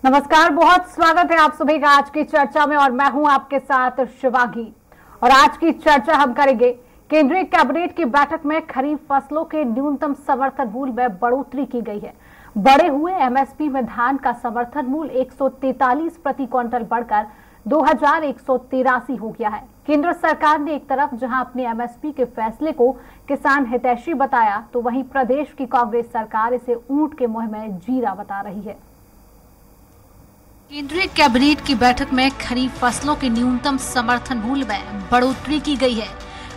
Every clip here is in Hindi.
नमस्कार, बहुत स्वागत है आप सभी का आज की चर्चा में और मैं हूं आपके साथ शिवांगी। और आज की चर्चा हम करेंगे केंद्रीय कैबिनेट की बैठक में खरीफ फसलों के न्यूनतम समर्थन मूल्य में बढ़ोतरी की गई है। बढ़े हुए एमएसपी में धान का समर्थन मूल्य 143 प्रति क्विंटल बढ़कर 2183 हो गया है। केंद्र सरकार ने एक तरफ जहां अपने एमएसपी के फैसले को किसान हितैषी बताया, तो वहीं प्रदेश की कांग्रेस सरकार इसे ऊंट के मुंह में जीरा बता रही है। केंद्रीय कैबिनेट की बैठक में खरीफ फसलों के न्यूनतम समर्थन मूल्य में बढ़ोतरी की गई है।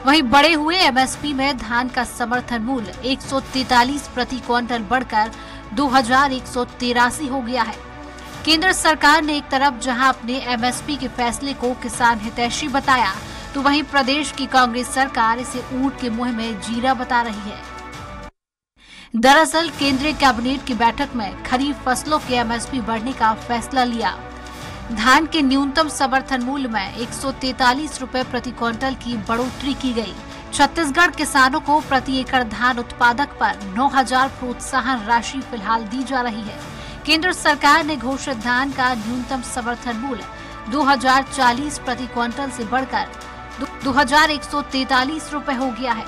वहीं बढ़े हुए एमएसपी में धान का समर्थन मूल्य 143 प्रति क्विंटल बढ़कर 2183 हो गया है। केंद्र सरकार ने एक तरफ जहां अपने एमएसपी के फैसले को किसान हितैषी बताया, तो वहीं प्रदेश की कांग्रेस सरकार इसे ऊंट के मुंह में जीरा बता रही है। दरअसल केंद्रीय कैबिनेट की बैठक में खरीफ फसलों के एमएसपी बढ़ने का फैसला लिया। धान के न्यूनतम समर्थन मूल्य में 143 रुपए प्रति क्विंटल की बढ़ोतरी की गई। छत्तीसगढ़ किसानों को प्रति एकड़ धान उत्पादक पर 9000 प्रोत्साहन राशि फिलहाल दी जा रही है। केंद्र सरकार ने घोषित धान का न्यूनतम समर्थन मूल्य 2040 प्रति क्विंटल से बढ़कर 2143 रुपए हो गया है।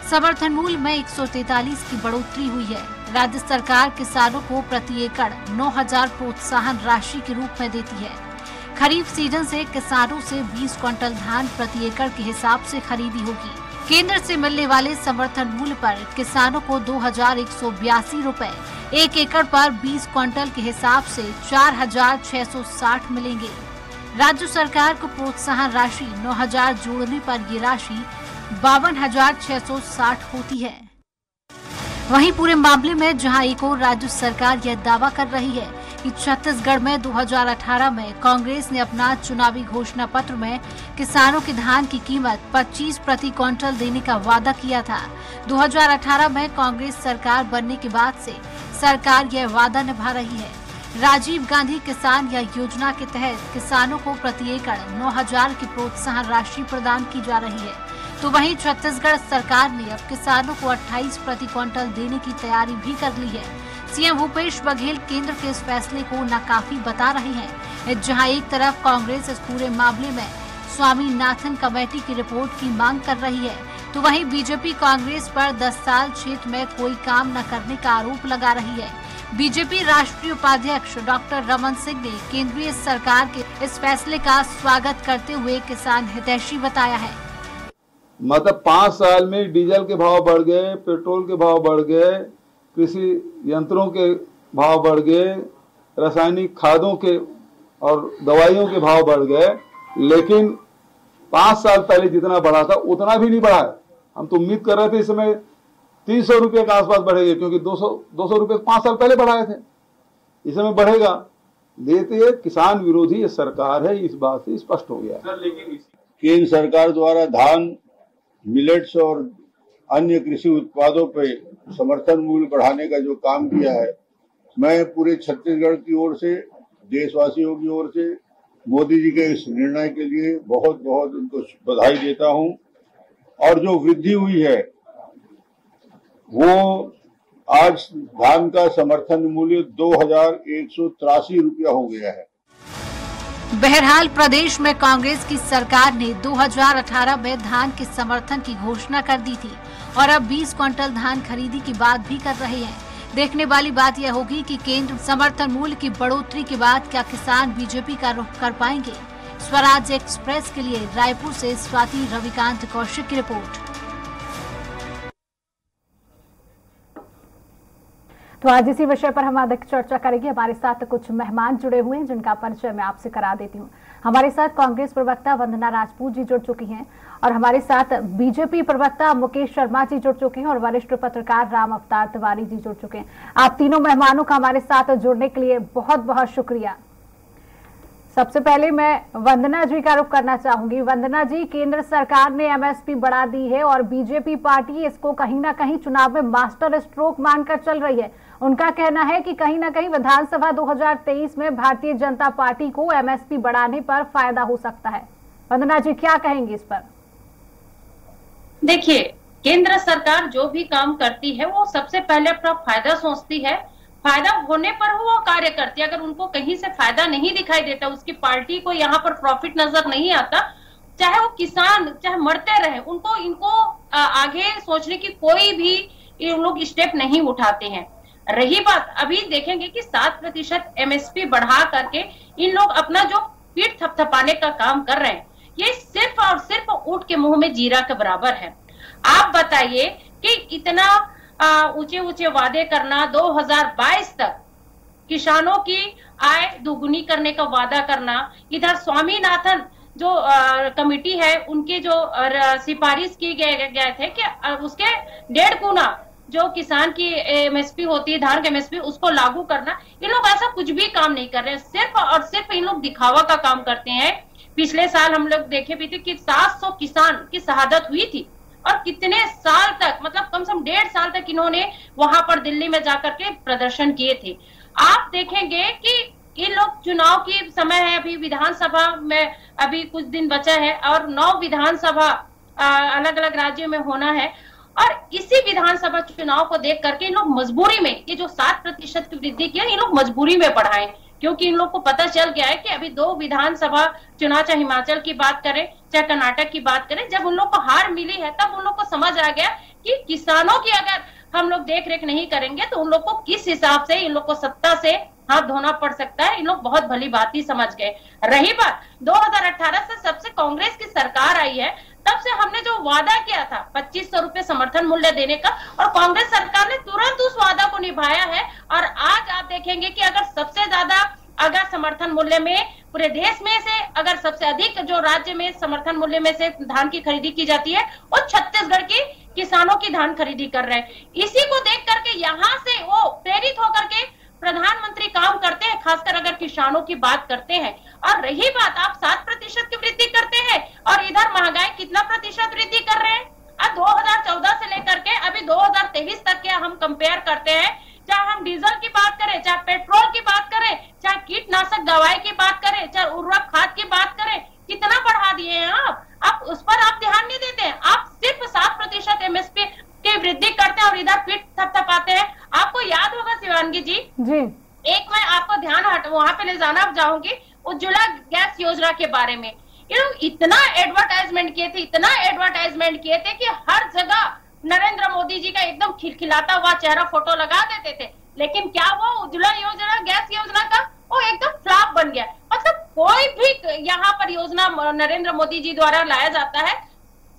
समर्थन मूल्य में 143 की बढ़ोतरी हुई है। राज्य सरकार किसानों को प्रति एकड़ 9000 प्रोत्साहन राशि के रूप में देती है। खरीफ सीजन से किसानों से 20 क्विंटल धान प्रति एकड़ के हिसाब से खरीदी होगी। केंद्र से मिलने वाले समर्थन मूल्य पर किसानों को 2182 रुपए, एक एकड़ पर 20 क्विंटल के हिसाब से 4660 मिलेंगे। राज्य सरकार को प्रोत्साहन राशि 9000 जोड़ने पर ये राशि 52,660 होती है। वहीं पूरे मामले में जहां एक और राज्य सरकार यह दावा कर रही है कि छत्तीसगढ़ में 2018 में कांग्रेस ने अपना चुनावी घोषणा पत्र में किसानों के धान की कीमत 25 प्रति क्विंटल देने का वादा किया था। 2018 में कांग्रेस सरकार बनने के बाद से सरकार यह वादा निभा रही है। राजीव गांधी किसान या योजना के तहत किसानों को प्रति एकड़ 9000 की प्रोत्साहन राशि प्रदान की जा रही है। तो वहीं छत्तीसगढ़ सरकार ने अब किसानों को 28 प्रति क्विंटल देने की तैयारी भी कर ली है। सीएम भूपेश बघेल केंद्र के इस फैसले को नाकाफी बता रहे हैं। जहां एक तरफ कांग्रेस इस पूरे मामले में स्वामीनाथन कमेटी की रिपोर्ट की मांग कर रही है, तो वहीं बीजेपी कांग्रेस पर 10 साल क्षेत्र में कोई काम न करने का आरोप लगा रही है। बीजेपी राष्ट्रीय उपाध्यक्ष डॉक्टर रमन सिंह ने केंद्रीय सरकार के इस फैसले का स्वागत करते हुए किसान हितैषी बताया है। मतलब 5 साल में डीजल के भाव बढ़ गए, पेट्रोल के भाव बढ़ गए, कृषि यंत्रों के भाव बढ़ गए, रासायनिक खादों के और दवाइयों के भाव बढ़ गए, लेकिन 5 साल पहले जितना बढ़ा था उतना भी नहीं बढ़ा है। हम तो उम्मीद कर रहे थे इस समय 300 रुपये के आसपास बढ़ेगा, क्योंकि 200 रुपये 5 साल पहले बढ़ाए थे। इस समय बढ़ेगा। देते किसान विरोधी ये सरकार है, इस बात से स्पष्ट हो गया। लेकिन केंद्र सरकार द्वारा धान, मिलेट्स और अन्य कृषि उत्पादों पे समर्थन मूल्य बढ़ाने का जो काम किया है, मैं पूरे छत्तीसगढ़ की ओर से, देशवासियों की ओर से मोदी जी के इस निर्णय के लिए बहुत बहुत उनको बधाई देता हूं। और जो वृद्धि हुई है वो आज धान का समर्थन मूल्य 2183 रुपया हो गया है। बहरहाल प्रदेश में कांग्रेस की सरकार ने 2018 में धान के समर्थन की घोषणा कर दी थी और अब 20 क्विंटल धान खरीदी की बात भी कर रहे हैं। देखने वाली बात यह होगी कि केंद्र समर्थन मूल्य की बढ़ोतरी के बाद क्या किसान बीजेपी का रुख कर पाएंगे। स्वराज एक्सप्रेस के लिए रायपुर से स्वाति रविकांत कौशिक की रिपोर्ट। तो आज इसी विषय पर हम अधिक चर्चा करेंगे। हमारे साथ कुछ मेहमान जुड़े हुए हैं जिनका परिचय मैं आपसे करा देती हूं। हमारे साथ कांग्रेस प्रवक्ता वंदना राजपूत जी जुड़ चुकी हैं और हमारे साथ बीजेपी प्रवक्ता मुकेश शर्मा जी जुड़ चुके हैं और वरिष्ठ पत्रकार राम अवतार तिवारी जी जुड़ चुके हैं। आप तीनों मेहमानों का हमारे साथ जुड़ने के लिए बहुत बहुत शुक्रिया। सबसे पहले मैं वंदना जी का रुख करना चाहूंगी। वंदना जी, केंद्र सरकार ने एमएसपी बढ़ा दी है और बीजेपी पार्टी इसको कहीं ना कहीं चुनाव में मास्टर स्ट्रोक मानकर चल रही है। उनका कहना है कि कहीं ना कहीं विधानसभा 2023 में भारतीय जनता पार्टी को एमएसपी बढ़ाने पर फायदा हो सकता है। वंदना जी, क्या कहेंगे इस पर? देखिए, केंद्र सरकार जो भी काम करती है वो सबसे पहले अपना फायदा सोचती है फायदा होने पर वो कार्य करती है। अगर उनको कहीं से फायदा नहीं दिखाई देता, उसकी पार्टी को यहाँ पर प्रॉफिट नजर नहीं आता, चाहे वो किसान चाहे मरते रहे, इनको आगे सोचने की कोई भी ये लोग स्टेप नहीं उठाते हैं। रही बात, अभी देखेंगे कि 7% MSP बढ़ा करके इन लोग अपना जो पीठ थपथपाने का काम कर रहे हैं, ये सिर्फ और सिर्फ ऊंट के मुंह में जीरा के बराबर है। आप बताइए कि इतना ऊंचे ऊंचे वादे करना, 2022 तक किसानों की आय दोगुनी करने का वादा करना, इधर स्वामीनाथन जो कमेटी है उनके जो सिफारिश की गए थे कि उसके 1.5 गुना जो किसान की MSP होती है, धान की MSP, उसको लागू करना। इन लोग ऐसा कुछ भी काम नहीं कर रहे हैं, सिर्फ और सिर्फ इन लोग दिखावा का काम करते हैं। पिछले साल हम लोग देखे भी थे कि 700 किसान की शहादत हुई थी, और कितने साल तक, मतलब कम से कम 1.5 साल तक इन्होंने वहां पर दिल्ली में जाकर के प्रदर्शन किए थे। आप देखेंगे कि इन लोग चुनाव की समय है, अभी विधानसभा में अभी कुछ दिन बचा है और 9 विधानसभा अलग अलग राज्यों में होना है, और इसी विधानसभा चुनाव को देख करके इन लोग मजबूरी में ये जो 7% की वृद्धि की है, इन लोग मजबूरी में बढ़ाएं, क्योंकि इन लोग को पता चल गया है कि अभी 2 विधानसभा चुनाव, चाहे हिमाचल की बात करें चाहे कर्नाटक की बात करें, जब उन लोग को हार मिली है तब उन लोग को समझ आ गया कि किसानों की अगर हम लोग देख रेख नहीं करेंगे तो उन लोग को किस हिसाब से इन लोग को सत्ता से हाथ धोना पड़ सकता है। इन लोग बहुत भली बात ही समझ गए। रही बात 2018 से सबसे कांग्रेस की सरकार आई है, तब से हमने जो वादा किया था 2500 रुपए समर्थन मूल्य देने का, और कांग्रेस सरकार ने तुरंत उस वादा को निभाया है। और आज आप देखेंगे कि अगर सबसे ज्यादा अगर समर्थन मूल्य में पूरे देश में से अगर सबसे अधिक जो राज्य में समर्थन मूल्य में से धान की खरीदी की जाती है, वो छत्तीसगढ़ की किसानों की धान खरीदी कर रहे हैं। इसी को देख करके यहाँ से वो प्रेरित होकर के प्रधानमंत्री काम करते हैं, खासकर अगर किसानों की बात करते हैं। और रही बात, आप 7% की वृद्धि करते हैं और इधर महंगाई कितना प्रतिशत वृद्धि कर रहे हैं। अब 2014 से लेकर के अभी 2023 तक के हम कंपेयर करते हैं, चाहे हम डीजल की बात करें, चाहे पेट्रोल की बात करें, चाहे कीटनाशक दवाई की बात करें, चाहे उर्वरक खाद की बात करें, कितना बढ़ा दिए हैं आप उस पर आप ध्यान नहीं देते हैं। आप सिर्फ 7% MSP की वृद्धि करते हैं और इधर पीठ थपथपाते हैं। आपको याद होगा शिवांगी जी, एक मैं आपको ध्यान वहां पे ले जाना चाहूंगी, उज्ज्वला गैस योजना के बारे में। ये लोग इतना एडवर्टाइजमेंट किए थे, इतना एडवर्टाइजमेंट किए थे कि हर जगह नरेंद्र मोदी जी का एकदम खिलखिलाता हुआ चेहरा फोटो लगा देते थे। लेकिन क्या वो उज्ज्वला योजना, गैस योजना का वो एकदम फ्लॉप बन गया। मतलब कोई भी यहाँ पर योजना नरेंद्र मोदी जी द्वारा लाया जाता है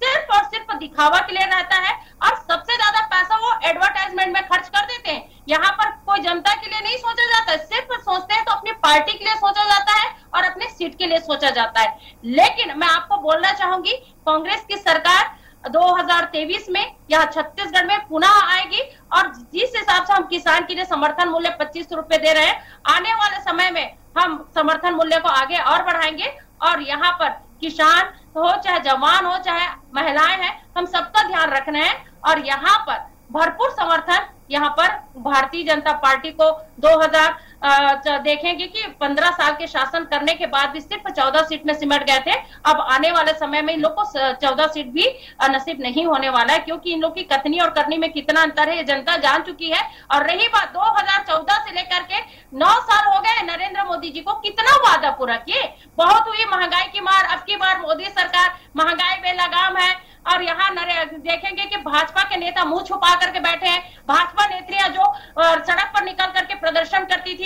सिर्फ और सिर्फ दिखावा के लिए रहता है, और सबसे ज्यादा पैसा वो एडवर्टाइजमेंट में खर्च कर देते हैं। यहाँ पर कोई जनता के लिए नहीं सोचा जाता है, सिर्फ सोचते हैं तो अपनी पार्टी के लिए सोचा जाता है और अपने सीट के लिए सोचा जाता है। लेकिन मैं आपको बोलना चाहूंगी, कांग्रेस की सरकार 2023 में यहाँ छत्तीसगढ़ में पुनः आएगी, और जिस हिसाब से हम किसान के लिए समर्थन मूल्य 25 रुपए दे रहे हैं, आने वाले समय में हम समर्थन मूल्य को आगे और बढ़ाएंगे। और यहाँ पर किसान हो चाहे जवान हो चाहे महिलाएं हैं, हम सबका ध्यान रखना है। और यहाँ पर भरपूर समर्थन यहाँ पर भारतीय जनता पार्टी को 2000 देखेंगे कि 15 साल के शासन करने के बाद भी सिर्फ 14 सीट में सिमट गए थे। अब आने वाले समय में इन लोग को 14 सीट भी नसीब नहीं होने वाला है, क्योंकि इन लोग की कथनी और करनी में कितना अंतर है ये जनता जान चुकी है। और रही बात 2014 से लेकर के 9 साल हो गए नरेंद्र मोदी जी को, कितना वादा पूरा किए। बहुत हुई महंगाई की मार, अब की बार मोदी सरकार महंगाई पे लगाम है। और यहाँ देखेंगे कि भाजपा के नेता मुंह छुपा करके बैठे हैं। भाजपा नेत्रियां जो सड़क पर निकल करके प्रदर्शन करती थी,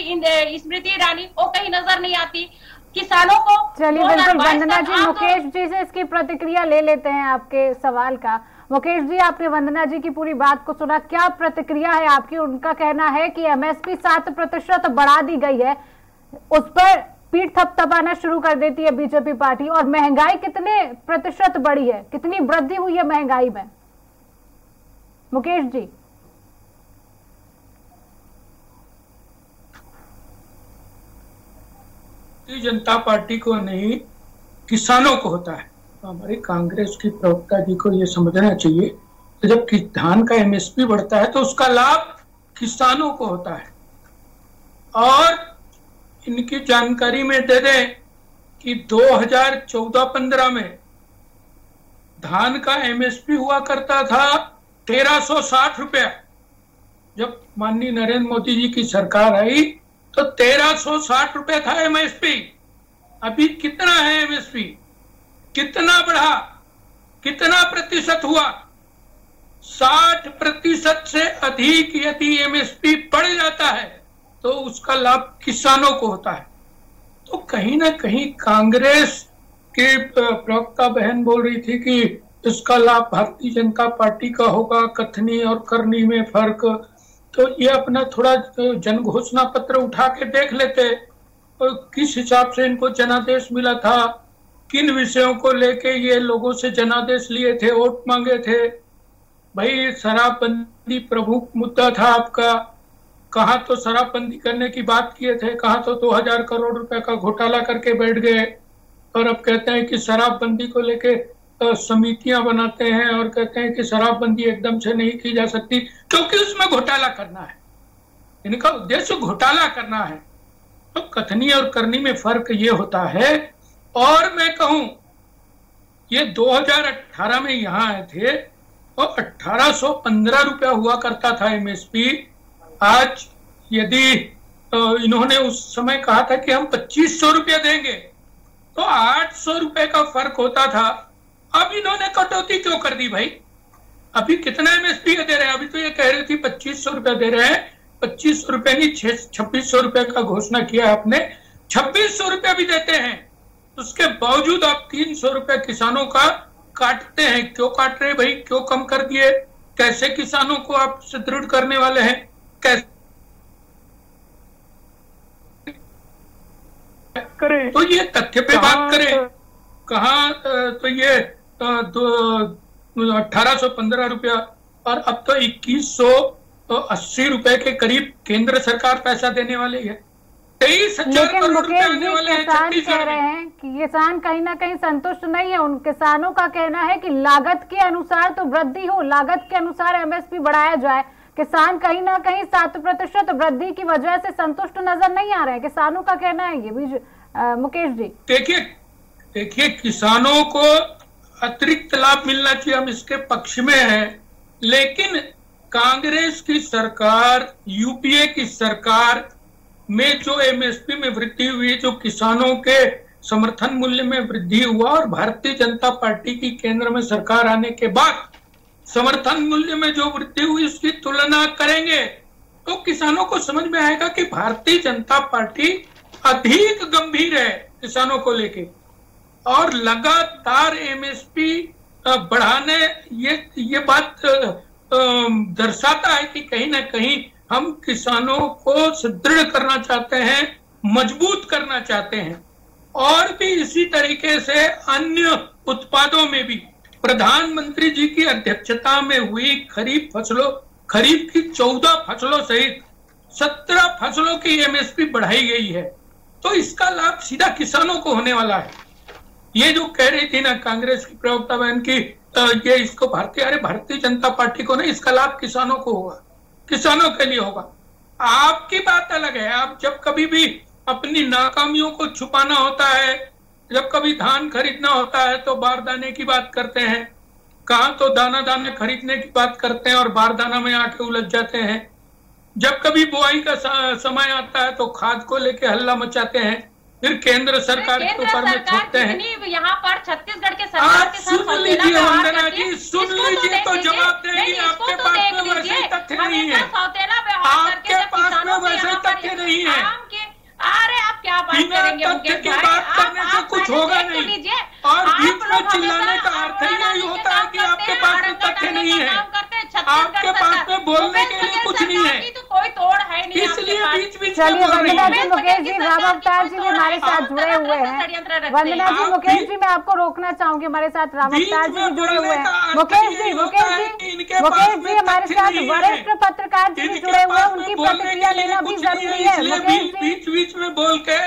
स्मृति ईरानी, वो कहीं नजर नहीं आती। किसानों को चलिए बिल्कुल वंदना जी, मुकेश जी से इसकी प्रतिक्रिया ले लेते हैं आपके सवाल का। मुकेश जी, आपने वंदना जी की पूरी बात को सुना, क्या प्रतिक्रिया है आपकी? उनका कहना है कि MSP 7% बढ़ा दी गई है, उस पर पीठ थपथपाना शुरू कर देती है बीजेपी पार्टी। और महंगाई कितने प्रतिशत बढ़ी है, कितनी वृद्धि हुई है महंगाई में? मुकेश जी। भारतीय जनता पार्टी को नहीं, किसानों को होता है। तो हमारी कांग्रेस की प्रवक्ता जी को ये समझना चाहिए कि जब धान का MSP बढ़ता है तो उसका लाभ किसानों को होता है। और इनकी जानकारी में दे दें कि 2014-15 में धान का MSP हुआ करता था 1360 रुपया, जब माननीय नरेंद्र मोदी जी की सरकार आई तो 1360 रुपए था एमएसपी। अभी कितना है एमएसपी? कितना बढ़ा? कितना प्रतिशत हुआ? 60% से अधिक यदि एमएसपी बढ़ जाता है तो उसका लाभ किसानों को होता है। तो कहीं ना कहीं कांग्रेस की प्रवक्ता बहन बोल रही थी कि इसका लाभ भारतीय जनता पार्टी का होगा, कथनी और करनी में फर्क। तो ये अपना थोड़ा जन घोषणा पत्र उठा के देख लेते और किस हिसाब से इनको जनादेश मिला था, किन विषयों को लेके ये लोगों से जनादेश लिए थे, वोट मांगे थे। भाई शराबबंदी प्रमुख मुद्दा था आपका, कहा तो शराबबंदी करने की बात किए थे, कहा तो 2000 करोड़ रुपए का घोटाला करके बैठ गए और अब कहते हैं कि शराबबंदी को लेके समितियां बनाते हैं और कहते हैं कि शराबबंदी एकदम से नहीं की जा सकती क्योंकि उसमें घोटाला करना है, इनका उद्देश्य घोटाला करना है। तो कथनी और करनी में फर्क ये होता है। और मैं कहूं ये 2018 में यहां आए थे और 1815 रुपया हुआ करता था एमएसपी। आज यदि इन्होंने उस समय कहा था कि हम 2500 रुपया देंगे तो 800 रुपए का फर्क होता था। अब इन्होंने कटौती क्यों कर दी भाई? अभी कितना एमएसपी दे रहे हैं? अभी तो ये कह रही थी 2500 रुपया दे रहे हैं, 2500 रुपए नहीं 2600 रुपए का घोषणा किया है आपने, 2600 रुपया भी देते हैं। उसके बावजूद आप 300 रुपया किसानों का काटते हैं। क्यों काट रहे भाई? क्यों कम कर दिए? कैसे किसानों को आप सुदृढ़ करने वाले हैं? कैसे करें? तो ये तथ्य पे बात करें। कहाँ तो ये 1815 रुपया और अब तो 2180 रुपए के करीब केंद्र सरकार पैसा देने वाली है। 23,000 करोड़ रुपए आने वाले हैं। किसान कह रहे हैं कि किसान कहीं ना कहीं संतुष्ट नहीं है। उन किसानों का कहना है कि लागत के अनुसार तो वृद्धि हो, लागत के अनुसार एमएसपी बढ़ाया जाए। किसान कहीं ना कहीं 7% वृद्धि की वजह से संतुष्ट नजर नहीं आ रहे हैं, किसानों का कहना है ये भी। मुकेश जी देखिए किसानों को अतिरिक्त लाभ मिलना चाहिए, हम इसके पक्ष में हैं। लेकिन कांग्रेस की सरकार, यूपीए की सरकार में जो एमएसपी में वृद्धि हुई, जो किसानों के समर्थन मूल्य में वृद्धि हुआ और भारतीय जनता पार्टी की केंद्र में सरकार आने के बाद समर्थन मूल्य में जो वृद्धि हुई उसकी तुलना करेंगे तो किसानों को समझ में आएगा कि भारतीय जनता पार्टी अधिक गंभीर है किसानों को लेके और लगातार एमएसपी बढ़ाने ये बात दर्शाता है कि कहीं ना कहीं हम किसानों को सुदृढ़ करना चाहते हैं, मजबूत करना चाहते हैं। और भी इसी तरीके से अन्य उत्पादों में भी प्रधानमंत्री जी की अध्यक्षता में हुई खरीफ की 14 फसलों सहित 17 फसलों की एमएसपी बढ़ाई गई है। तो इसका लाभ सीधा किसानों को होने वाला है। ये जो कह रही थी ना कांग्रेस की प्रवक्ता बहन की ये इसको भारतीय जनता पार्टी को नहीं, इसका लाभ किसानों को होगा, किसानों के लिए होगा। आपकी बात अलग है, आप जब कभी भी अपनी नाकामियों को छुपाना होता है, जब कभी धान खरीदना होता है तो बारदाने की बात करते हैं, कहां तो दाना खरीदने की बात करते हैं और बारदाना में आके उलझ जाते हैं। जब कभी बुआई का समय आता है तो खाद को लेके हल्ला मचाते हैं, फिर केंद्र सरकार के ऊपर में थोपते हैं। यहाँ पर छत्तीसगढ़ के सरकार के साथ सुन लीजिए वंदना जी, सुन लीजिए तो जवाब देंगे। आपके पास में वैसे तथ्य नहीं है, आपके पास में वैसे तथ्य नहीं है। अरे आप क्या बात करेंगे? तथ्य की बात करने से कुछ होगा नहीं और बीच में चिल्लाने का अर्थ यही होता है कि आपके पास में तथ्य नहीं है, आपके पास में बोलने के लिए कुछ नहीं है, तो कोई तोड़ है नहीं, इसलिए बीच बीच चलिए वंदना जी, मुकेश जी, राम अवतार जी भी हमारे साथ जुड़े हुए हैं। वंदना जी, मुकेश जी मैं आपको रोकना चाहूंगी, हमारे साथ राम अवतार जी भी जुड़े हुए हैं। मुकेश जी हमारे साथ वरिष्ठ पत्रकार जी भी जुड़े हुए हैं, उनकी प्रतिक्रिया लेना भी जरूरी है। बीच में बोल के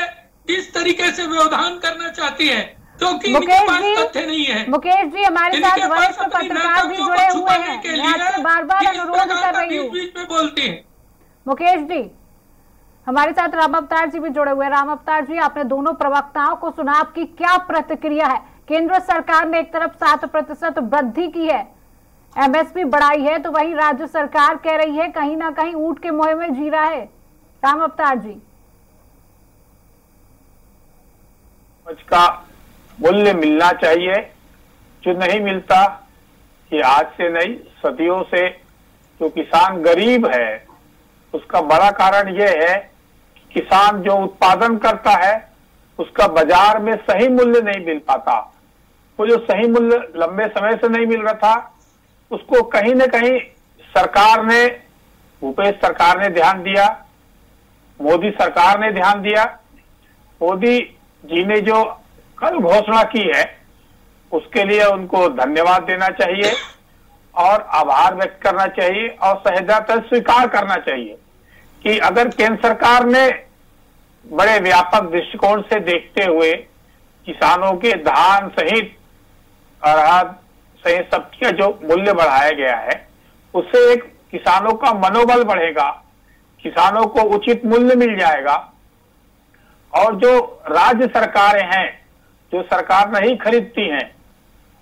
इस तरीके से व्यवधान करना चाहती है क्योंकि इनके पास तथ्य नहीं है। मुकेश जी हमारे साथ वरिष्ठ पत्रकार भी जुड़े हुए हैं, मैं आपसे बार-बार अनुरोध कर रही हूँ। बीच में बोलती है। मुकेश जी हमारे साथ राम अवतार जी भी जुड़े हुए हैं। राम अवतार जी, आपने दोनों प्रवक्ताओं को सुना, आपकी क्या प्रतिक्रिया है? केंद्र सरकार ने एक तरफ 7% वृद्धि की है, एमएसपी बढ़ाई है, तो वही राज्य सरकार कह रही है कहीं ना कहीं ऊंट के मोह में जी रहा है। राम अवतार जी, का मूल्य मिलना चाहिए, जो नहीं मिलता, ये आज से नहीं सदियों से जो किसान गरीब है उसका बड़ा कारण ये है कि किसान जो उत्पादन करता है उसका बाजार में सही मूल्य नहीं मिल पाता। वो जो सही मूल्य लंबे समय से नहीं मिल रहा था उसको कहीं न कहीं सरकार ने, भूपेश सरकार ने ध्यान दिया, मोदी सरकार ने ध्यान दिया। मोदी जी ने जो कल घोषणा की है उसके लिए उनको धन्यवाद देना चाहिए और आभार व्यक्त करना चाहिए और सहजता स्वीकार करना चाहिए कि अगर केंद्र सरकार ने बड़े व्यापक दृष्टिकोण से देखते हुए किसानों के धान सहित अरहर सहित सब्जियां जो मूल्य बढ़ाया गया है उससे एक किसानों का मनोबल बढ़ेगा, किसानों को उचित मूल्य मिल जाएगा। और जो राज्य सरकारें हैं जो सरकार नहीं खरीदती हैं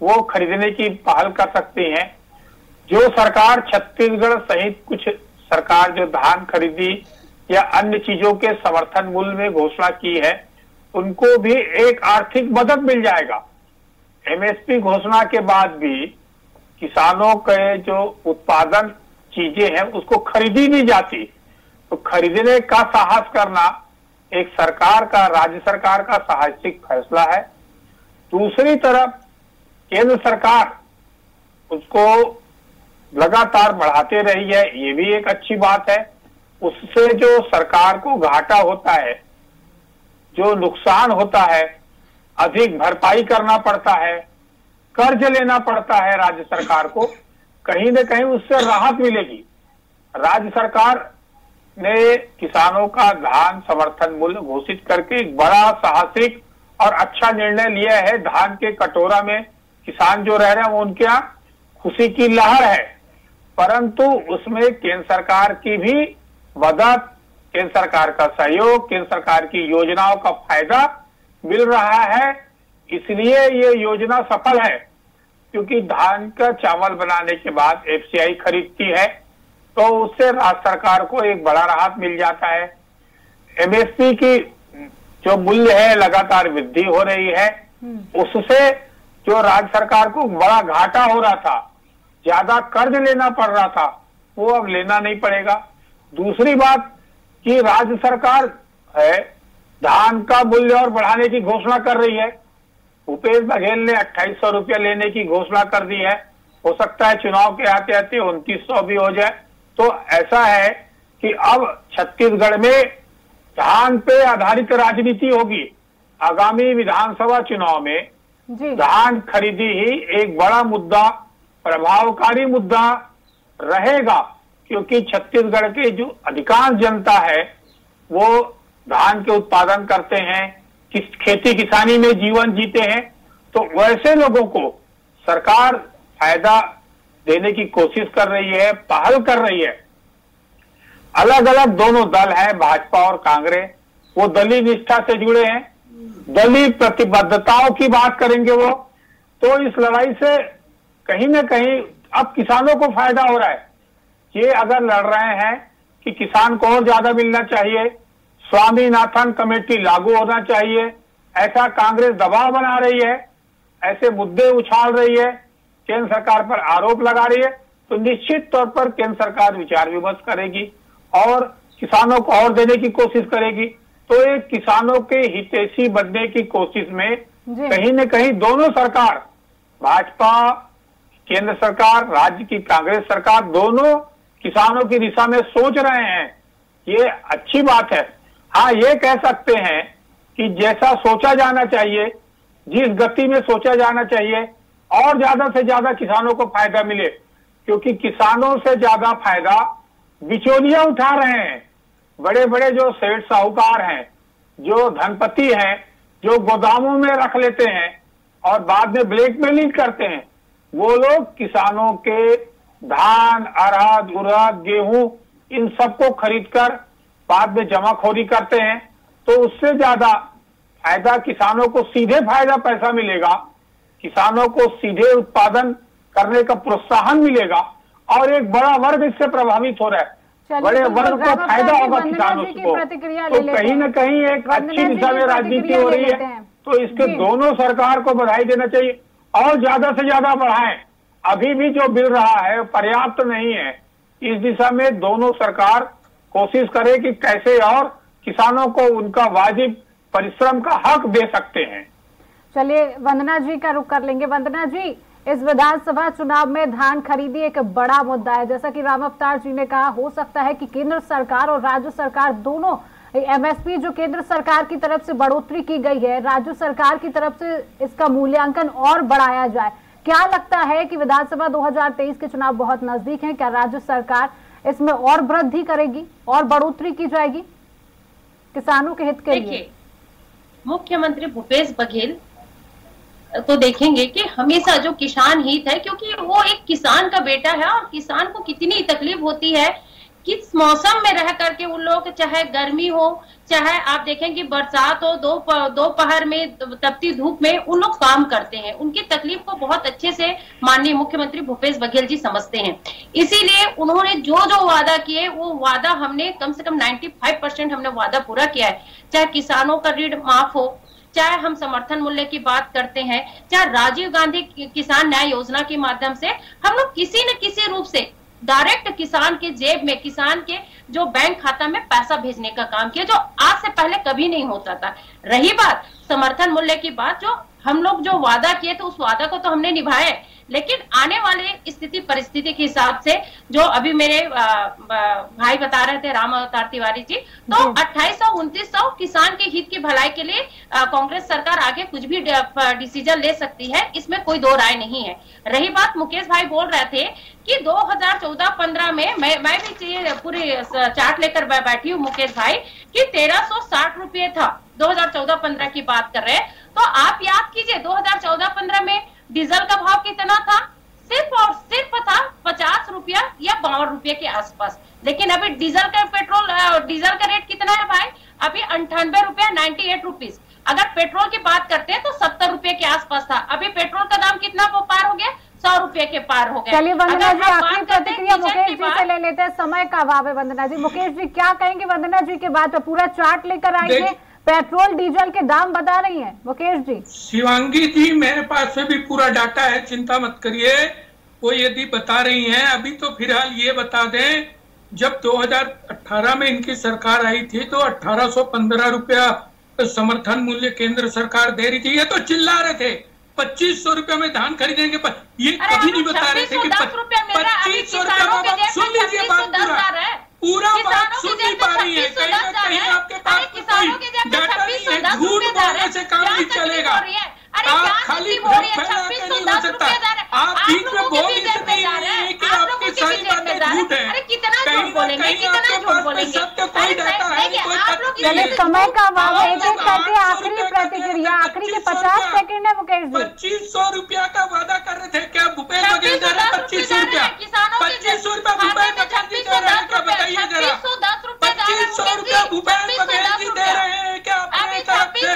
वो खरीदने की पहल कर सकती हैं। जो सरकार छत्तीसगढ़ सहित कुछ सरकार जो धान खरीदी या अन्य चीजों के समर्थन मूल्य में घोषणा की है उनको भी एक आर्थिक मदद मिल जाएगा। एमएसपी घोषणा के बाद भी किसानों के जो उत्पादन चीजें हैं उसको खरीदी नहीं जाती, तो खरीदने का साहस करना एक सरकार का, राज्य सरकार का साहसिक फैसला है। दूसरी तरफ केंद्र सरकार उसको लगातार बढ़ाते रही है, ये भी एक अच्छी बात है। उससे जो सरकार को घाटा होता है, जो नुकसान होता है, अधिक भरपाई करना पड़ता है, कर्ज लेना पड़ता है राज्य सरकार को, कहीं न कहीं उससे राहत मिलेगी। राज्य सरकार ने किसानों का धान समर्थन मूल्य घोषित करके एक बड़ा साहसिक और अच्छा निर्णय लिया है। धान के कटोरा में किसान जो रह रहे हैं उनके यहाँ खुशी की लहर है, परंतु उसमें केंद्र सरकार की भी मदद, केंद्र सरकार का सहयोग, केंद्र सरकार की योजनाओं का फायदा मिल रहा है। इसलिए ये योजना सफल है, क्योंकि धान का चावल बनाने के बाद एफसीआई खरीदती है तो उससे राज्य सरकार को एक बड़ा राहत मिल जाता है। एमएसपी की जो मूल्य है लगातार वृद्धि हो रही है, उससे जो राज्य सरकार को बड़ा घाटा हो रहा था, ज्यादा कर्ज लेना पड़ रहा था, वो अब लेना नहीं पड़ेगा। दूसरी बात कि राज्य सरकार है धान का मूल्य और बढ़ाने की घोषणा कर रही है। भूपेश बघेल ने 2800 रुपया लेने की घोषणा कर दी है, हो सकता है चुनाव के आते आते 2900 भी हो जाए। तो ऐसा है कि अब छत्तीसगढ़ में धान पे आधारित राजनीति होगी। आगामी विधानसभा चुनाव में धान खरीदी ही एक बड़ा मुद्दा, प्रभावकारी मुद्दा रहेगा, क्योंकि छत्तीसगढ़ के जो अधिकांश जनता है वो धान के उत्पादन करते हैं, खेती किसानी में जीवन जीते हैं। तो वैसे लोगों को सरकार फायदा देने की कोशिश कर रही है, पहल कर रही है। अलग अलग दोनों दल हैं, भाजपा और कांग्रेस, वो दलीय निष्ठा से जुड़े हैं, दलीय प्रतिबद्धताओं की बात करेंगे वो। तो इस लड़ाई से कहीं न कहीं अब किसानों को फायदा हो रहा है। ये अगर लड़ रहे हैं कि किसान को और ज्यादा मिलना चाहिए, स्वामीनाथन कमेटी लागू होना चाहिए, ऐसा कांग्रेस दबाव बना रही है, ऐसे मुद्दे उछाल रही है, केंद्र सरकार पर आरोप लगा रही है, तो निश्चित तौर पर केंद्र सरकार विचार विमर्श करेगी और किसानों को और देने की कोशिश करेगी। तो एक किसानों के हितैषी बनने की कोशिश में कहीं न कहीं दोनों सरकार, भाजपा, केंद्र सरकार, राज्य की कांग्रेस सरकार, दोनों किसानों की दिशा में सोच रहे हैं। ये अच्छी बात है। हाँ, ये कह सकते हैं कि जैसा सोचा जाना चाहिए, जिस गति में सोचा जाना चाहिए, और ज्यादा से ज्यादा किसानों को फायदा मिले, क्योंकि किसानों से ज्यादा फायदा बिचौलिया उठा रहे हैं। बड़े बड़े जो सेठ साहूकार हैं, जो धनपति हैं, जो गोदामों में रख लेते हैं और बाद में ब्लैकमेलिंग करते हैं, वो लोग किसानों के धान, अरहर, उड़द, गेहूं इन सबको खरीदकर बाद में जमाखोरी करते हैं। तो उससे ज्यादा फायदा किसानों को सीधे फायदा पैसा मिलेगा, किसानों को सीधे उत्पादन करने का प्रोत्साहन मिलेगा और एक बड़ा वर्ग इससे प्रभावित हो रहा है, बड़े वर्ग को फायदा होगा किसानों को। तो कहीं न कहीं एक अच्छी दिशा में राजनीति हो रही है, तो इसके दोनों सरकार को बधाई देना चाहिए और ज्यादा से ज्यादा बढ़ाएं। अभी भी जो मिल रहा है पर्याप्त नहीं है, इस दिशा में दोनों सरकार कोशिश करे कि कैसे और किसानों को उनका वाजिब परिश्रम का हक दे सकते हैं। चलिए वंदना जी का रुख कर लेंगे। वंदना जी, इस विधानसभा चुनाव में धान खरीदी एक बड़ा मुद्दा है, जैसा कि राम अवतार जी ने कहा। हो सकता है कि केंद्र सरकार और राज्य सरकार दोनों एमएसपी जो केंद्र सरकार की तरफ से बढ़ोतरी की गई है, राज्य सरकार की तरफ से इसका मूल्यांकन और बढ़ाया जाए। क्या लगता है कि विधानसभा 2023 के चुनाव बहुत नजदीक हैं, क्या राज्य सरकार इसमें और वृद्धि करेगी और बढ़ोतरी की जाएगी किसानों के हित के लिए? मुख्यमंत्री भूपेश बघेल तो देखेंगे कि हमेशा जो किसान हित है, क्योंकि वो एक किसान का बेटा है और किसान को कितनी तकलीफ होती है किस मौसम में रह करके उन लोग, चाहे गर्मी हो चाहे आप देखें कि बरसात हो, दोपहर में तपती धूप में उन लोग काम करते हैं। उनकी तकलीफ को बहुत अच्छे से माननीय मुख्यमंत्री भूपेश बघेल जी समझते हैं। इसीलिए उन्होंने जो जो वादा किए वो वादा हमने कम से कम 95% हमने वादा पूरा किया है। चाहे किसानों का ऋण माफ हो, चाहे हम समर्थन मूल्य की बात करते हैं, चाहे राजीव गांधी किसान न्याय योजना के माध्यम से हम लोग किसी न किसी रूप से डायरेक्ट किसान के जेब में, किसान के जो बैंक खाता में पैसा भेजने का काम किया, जो आज से पहले कभी नहीं होता था। रही बात समर्थन मूल्य की बात, जो हम लोग जो वादा किए थे उस वादा को तो हमने निभाया, लेकिन आने वाले स्थिति परिस्थिति के हिसाब से जो अभी मेरे भाई बता रहे थे राम अवतार तिवारी जी, तो 2800-2900 किसान के हित की भलाई के लिए कांग्रेस सरकार आगे कुछ भी डिसीजन ले सकती है, इसमें कोई दो राय नहीं है। रही बात मुकेश भाई बोल रहे थे कि 2014-15 में मैं भी पूरी चार्ट लेकर बैठी हूँ मुकेश भाई, कि 1360 रुपये था 2014-15 की बात कर रहे हैं। तो आप याद कीजिए 2014-15 में डीजल का भाव कितना था, सिर्फ और सिर्फ था 50 रुपया या 52 रुपये के आसपास। लेकिन अभी डीजल का रेट कितना है भाई, अभी 98 रुपया 98 रुपीज। अगर पेट्रोल की बात करते हैं तो 70 रुपये के आसपास था, अभी पेट्रोल का दाम कितना पार हो गया, 100 रुपये के पार हो गया। चलिए वंदना जी, आपकी प्रतिक्रिया मुकेश जी से ले लेते हैं, समय का अभाव है। वंदना जी, मुकेश जी क्या कहेंगे वंदना जी के बाद? पूरा चार्ट लेकर आएंगे, पेट्रोल डीजल के दाम बता रही हैं मुकेश जी। शिवांगी जी, मेरे पास से भी पूरा डाटा है, चिंता मत करिए। वो यदि बता रही हैं, अभी तो फिलहाल ये बता दें, जब 2018 में इनकी सरकार आई थी तो 1815 रुपया समर्थन मूल्य केंद्र सरकार दे रही थी। ये तो चिल्ला रहे थे 2500 रुपये में धान खरीदेंगे, ये कभी नहीं बता रहे थे कि 2500 रुपया। सुन लीजिए बात पूरा बात सुन नहीं पा रही है, कहीं ना कहीं आपके पास कोई डाटा नहीं है, झूठ बोलने से काम नहीं चलेगा। आप खाली भ्रम फैला के नहीं हो सकता, आप बीच में बोल ही सकते हैं कि आपकी सारी बातें झूठ है। कहीं ना कहीं आपके पास में सत्य कोई डाटा है नहीं, कोई तथ्य नहीं है। समय का अभाव है, एक करके आखिरी प्रतिक्रिया, आखिरी के 50 सेकंड है मुकेश जी। 2500 रुपया का वादा कर रहे थे, क्या भूपेश बघेल दे रहे हैं 2500 रुपया? 2500 रुपया भूपेश बघेल जी दे रहे हैं क्या, बताइए जरा। 2500 रुपया भूपेश बघेल जी दे रहे हैं क्या अपने तरफ से?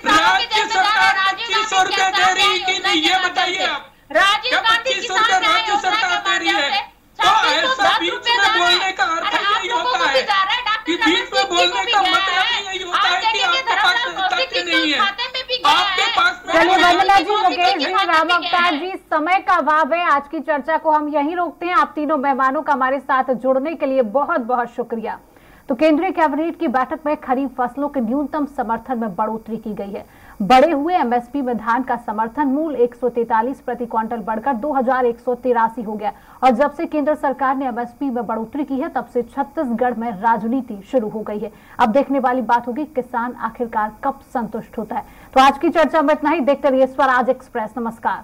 राज्य सरकार 2500 रुपया दे रही कि नहीं, ये बताइए आप। क्या 2500 रुपया राज्य सरकार दे रही है? तो ऐसा बीच में बोलने का अर्थ यही होता है कि बीच में बोलने का मतलब यही होता है कि आपके पास तथ्य नहीं है, आपके पास। चलिए वंदना जी, मुकेश जी, राम अवतार जी, समय का अभाव है, आज की चर्चा को हम यहीं रोकते हैं। आप तीनों मेहमानों का हमारे साथ जुड़ने के लिए बहुत बहुत शुक्रिया। तो केंद्रीय कैबिनेट की बैठक में खरीफ फसलों के न्यूनतम समर्थन में बढ़ोतरी की गई है। बढ़े हुए एमएसपी में धान का समर्थन मूल्य 143 प्रति क्विंटल बढ़कर 2183 हो गया। और जब से केंद्र सरकार ने एमएसपी में बढ़ोतरी की है, तब से छत्तीसगढ़ में राजनीति शुरू हो गई है। अब देखने वाली बात होगी किसान आखिरकार कब संतुष्ट होता है। तो आज की चर्चा में इतना ही। देखते रहिए स्वराज एक्सप्रेस। नमस्कार।